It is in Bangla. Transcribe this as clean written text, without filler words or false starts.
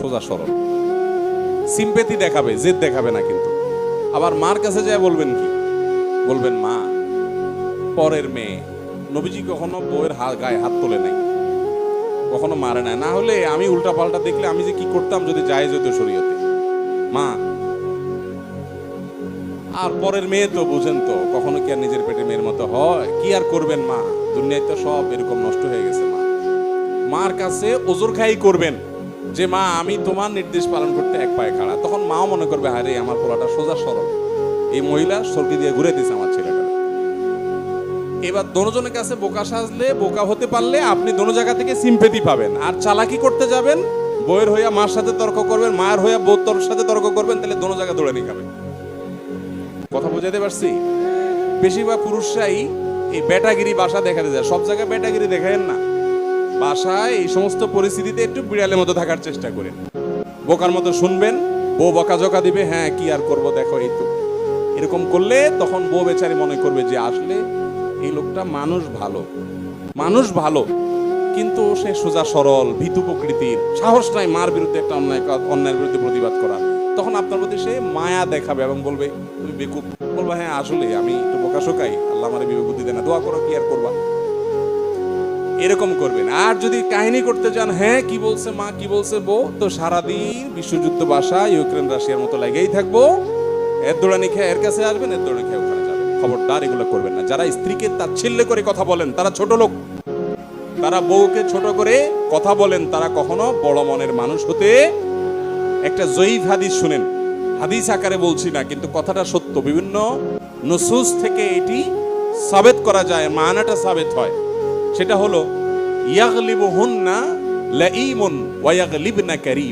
সোজা সরল, সিম্পেথি দেখাবে, জেদ দেখাবে না। কিন্তু আবার মার কাছে যায় বলবেন কি? বলবেন মা, পরের মেয়ে। নবীজি কখনো বউয়ের গায়ে হাত তোলে নাই, কখনো মারে নাই। না হলে আমি উল্টা পাল্টা দেখলে আমি যে কি করতাম যদি জায়েজ হতো শরীয়তে। মা আর পরের মেয়ে তো বুঝেন তো, কখনো কি আর নিজের পেটে মেয়ের মতো হয়? কি আর করবেন মা, দুনিয়ায় তো সব এরকম নষ্ট হয়ে গেছে। মা মার কাছে ওজোর খাই করবেন যে মা আমি তোমার নির্দেশ পালন করতে এক পায়ে খাড়া। তখন মাও মনে করবে আরে আমার পোলাটা সোজা সরল, এই মহিলা সরকি দিয়ে ঘুরে দিছে আমার ছেলেটা। এবার দোনোজনের কাছে বোকা সাজলে, বোকা হতে পারলে আপনি দোনো জায়গা থেকে সিম্পেথি পাবেন। আর চালাকি করতে যাবেন, বউয়ের হইয়া মার সাথে তর্ক করবেন, মায়ের হইয়া বউর সাথে তর্ক করবেন, তাহলে দোনো জায়গা দৌড়ে নিয়ে খাবেন। কথা বুঝাতে পারছি? বেশিরভাগ পুরুষরাই এই বেটাগিরি বাসা দেখাতে যায়। সব জায়গায় বেটাগিরি দেখায়েন না, বাসায় এই সমস্ত পরিস্থিতিতে একটু বিড়ালের মতো থাকার চেষ্টা করেন। বোকার মতো শুনবেন, বউ বকাঝকা দিবে, হ্যাঁ কি আর করব দেখো এই তো। এরকম করলে তখন বউ বেচারি মনে করবে যে আসলে এই লোকটা মানুষ ভালো, মানুষ ভালো, কিন্তু সে সোজা সরল, ভীতু প্রকৃতির, সাহস নাই মার বিরুদ্ধে একটা অন্যায়ের বিরুদ্ধে প্রতিবাদ করা। তখন আপনার প্রতি সে মায়া দেখাবে এবং বলবে তুমি বেকুব। বলবা হ্যাঁ আসলে আমি একটু বোকা শোকাই, আল্লাহ আমার বিবেক বুদ্ধি দেয় না, দোয়া করো, কি আর করবা। এরকম করবেন। আর যদি কাহিনী করতে যান, হ্যাঁ কি বলছে মা, কি বলছে বউ, তো সারাদিন বিশ্বযুদ্ধ বাসা ইউক্রেন রাশিয়ার মতো লাগেই থাকবো। এর দৌড়ানি খেয়ে এর কাছে আসবেন, এর দৌড়ানি খেয়ে ওখানে যাবেন। খবরদার এগুলো করবেন না। যারা স্ত্রীকে তাচ্ছিল্য করে কথা বলেন তারা ছোট লোক, তারা বউকে ছোট করে কথা বলেন, তারা কখনো বড় মনের মানুষ হতে। একটা জয়ীফ হাদিস শুনেন, হাদিস আকারে বলছি না কিন্তু কথাটা সত্য, বিভিন্ন নুসুস থেকে এটি সাবেত করা যায়, মানাটা সাবেত হয়। সেটা হলো ইয়াগলিবুহুন্না লাঈমুন ওয়া ইয়াগলিবনা কারীম।